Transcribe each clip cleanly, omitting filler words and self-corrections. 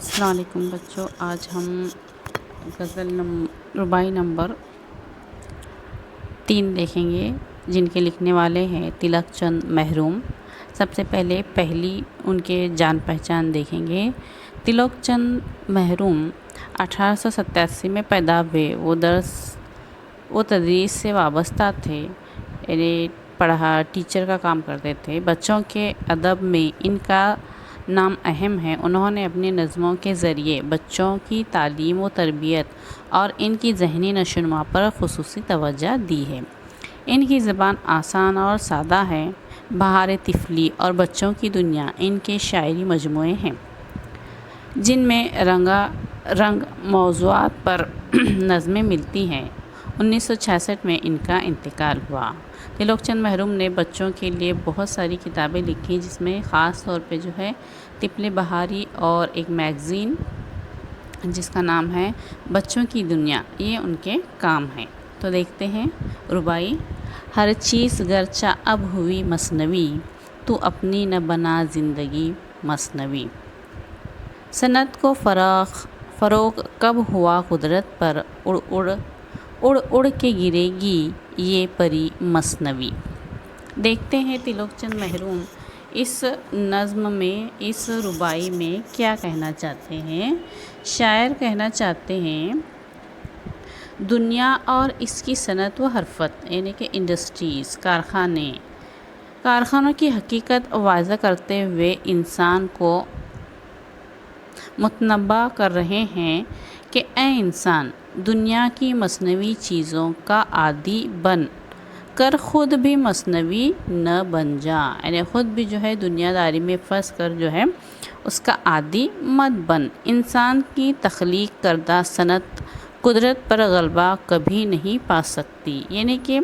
السلام علیکم بچوں، آج ہم رباعی نمبر 3 دیکھیں گے، جن کے لکھنے والے ہیں تلک چند محروم۔ سب سے پہلے پہلی ان کے جان پہچان دیکھیں گے۔ تلک چند محروم 1887 میں پیدا ہوئے۔ وہ تدریس سے وابستہ تھے، یعنی ٹیچر کا کام کرتے تھے۔ بچوں کے ادب میں ان کا نام اہم ہے۔ انہوں نے اپنی نظموں کے ذریعے بچوں کی تعلیم و تربیت اور ان کی ذہنی نشوونما پر خصوصی توجہ دی ہے۔ ان کی زبان آسان اور سادہ ہے۔ بہار طفلی اور بچوں کی دنیا ان کے شاعری مجموعے ہیں، جن میں رنگ موضوعات پر نظمیں ملتی ہیں۔ 1966 میں ان کا انتقال ہوا۔ تلک چند محروم نے بچوں کے لیے بہت ساری کتابیں لکھی، جس میں خاص طور پہ طفل بہاری اور ایک میگزین جس کا نام ہے بچوں کی دنیا، یہ ان کے کام ہیں۔ تو دیکھتے ہیں رباعی۔ ہر چیز گرچہ اب ہوئی مصنوعی، تو اپنی نہ بنا زندگی مصنوعی۔ صنعت کو فروغ کب ہوا قدرت پر، اڑ کے گرے گی یہ پری مصنوعی۔ دیکھتے ہیں تلک چند محروم اس نظم میں، اس رباعی میں کیا کہنا چاہتے ہیں۔ شاعر کہنا چاہتے ہیں دنیا اور اس کی صنعت و حرفت، یعنی کہ انڈسٹریز، کارخانوں کی حقیقت واضح کرتے ہوئے انسان کو متنبہ کر رہے ہیں کہ اے انسان، دنیا کی مصنوعی چیزوں کا عادی بن کر خود بھی مصنوعی نہ بن جا، یعنی خود بھی دنیا داری میں پھنس کر اس کا عادی مت بن۔ انسان کی تخلیق کردہ صنعت قدرت پر غلبہ کبھی نہیں پا سکتی، یعنی کہ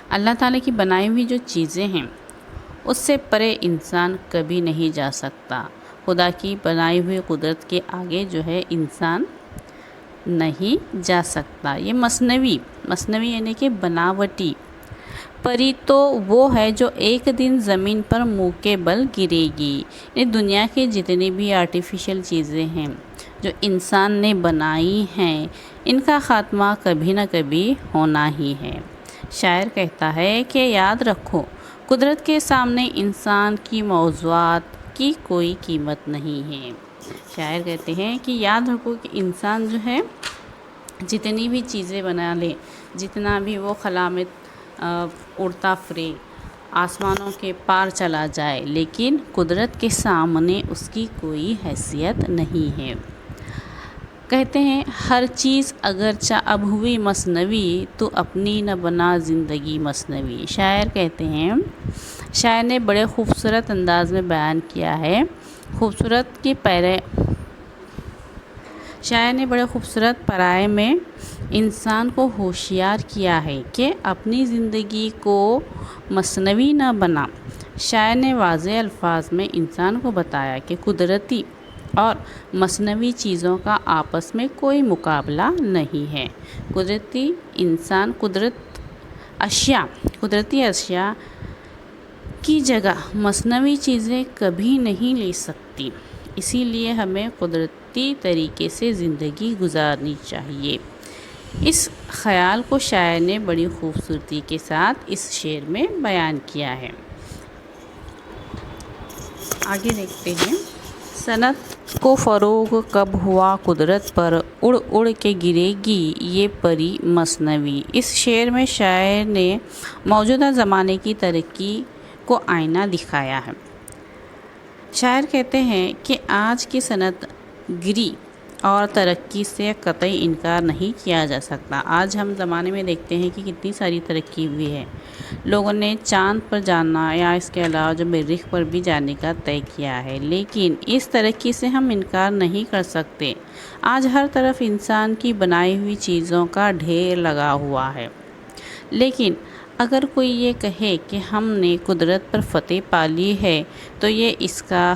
اللہ تعالیٰ کی بنائی ہوئی جو چیزیں ہیں اس سے پرے انسان کبھی نہیں جا سکتا۔ خدا کی بنائی ہوئی قدرت کے آگے انسان نہیں جا سکتا۔ یہ مصنوعی یعنی کہ بناوٹی پری تو وہ ہے جو ایک دن زمین پر منہ کے بل گرے گی۔ یہ دنیا کی جتنی بھی آرٹیفیشل چیزیں ہیں جو انسان نے بنائی ہیں، ان کا خاتمہ کبھی نہ کبھی ہونا ہی ہے۔ شاعر کہتا ہے کہ یاد رکھو، قدرت کے سامنے انسان کی موضوعات کی کوئی قیمت نہیں ہے۔ شاعر کہتے ہیں کہ یاد رکھو کہ انسان جتنی بھی چیزیں بنا لے، جتنا بھی وہ خلا میں اڑتا پھرے، آسمانوں کے پار چلا جائے، لیکن قدرت کے سامنے اس کی کوئی حیثیت نہیں ہے۔ کہتے ہیں ہر چیز اگرچہ اب ہوئی مصنوعی، تو اپنی نہ بنا زندگی مصنوعی۔ شاعر کہتے ہیں، شاعر نے بڑے خوبصورت انداز میں بیان کیا ہے، شاعر نے بڑے خوبصورت پرائے میں انسان کو ہوشیار کیا ہے کہ اپنی زندگی کو مصنوعی نہ بنا۔ شاعر نے واضح الفاظ میں انسان کو بتایا کہ قدرتی اور مصنوعی چیزوں کا آپس میں کوئی مقابلہ نہیں ہے۔ قدرتی اشیاء کی جگہ مصنوعی چیزیں کبھی نہیں لے سکتی، اسی لیے ہمیں قدرتی طریقے سے زندگی گزارنی چاہیے۔ اس خیال کو شاعر نے بڑی خوبصورتی کے ساتھ اس شعر میں بیان کیا ہے۔ آگے دیکھتے ہیں، صنعت کو فروغ کب ہوا قدرت پر، اڑ کے گرے گی یہ پری مصنوعی۔ اس شعر میں شاعر نے موجودہ زمانے کی ترقی کو آئینہ دکھایا ہے۔ شاعر کہتے ہیں کہ آج کی صنعت گری اور ترقی سے قطعی انکار نہیں کیا جا سکتا۔ آج ہم زمانے میں دیکھتے ہیں کہ کتنی ساری ترقی ہوئی ہے۔ لوگوں نے چاند پر جانا یا اس کے علاوہ مریخ پر بھی جانے کا طے کیا ہے، لیکن اس ترقی سے ہم انکار نہیں کر سکتے۔ آج ہر طرف انسان کی بنائی ہوئی چیزوں کا ڈھیر لگا ہوا ہے، لیکن اگر کوئی یہ کہے کہ ہم نے قدرت پر فتح پا لی ہے، تو یہ اس کا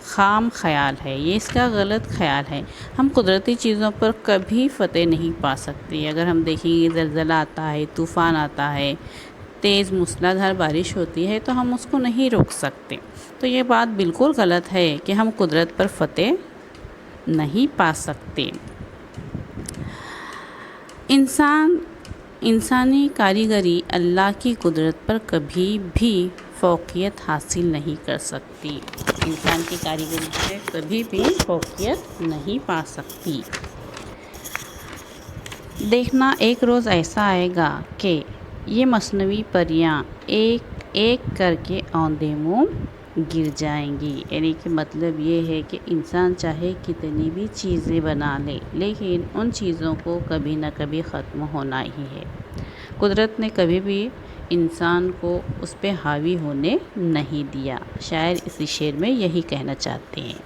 خام خیال ہے، یہ اس کا غلط خیال ہے۔ ہم قدرتی چیزوں پر کبھی فتح نہیں پا سکتے۔ اگر ہم دیکھیں گے زلزلہ آتا ہے، طوفان آتا ہے، تیز موسلادھار بارش ہوتی ہے تو ہم اس کو نہیں روک سکتے۔ تو یہ بات بالکل غلط ہے کہ ہم قدرت پر فتح نہیں پا سکتے۔ انسانی کاریگری اللہ کی قدرت پر کبھی بھی فوقیت حاصل نہیں کر سکتی۔ انسان کی کاریگری سے کبھی بھی فوقیت نہیں پا سکتی۔ دیکھنا ایک روز ایسا آئے گا کہ یہ مصنوعی پریاں ایک ایک کر کے اوندھے منہ گر جائیں گی۔ یعنی کہ مطلب یہ ہے کہ انسان چاہے کتنی بھی چیزیں بنا لے لیکن ان چیزوں کو کبھی نہ کبھی ختم ہونا ہی ہے۔ قدرت نے کبھی بھی انسان کو اس پہ حاوی ہونے نہیں دیا۔ شاعر اسی شعر میں یہی کہنا چاہتے ہیں۔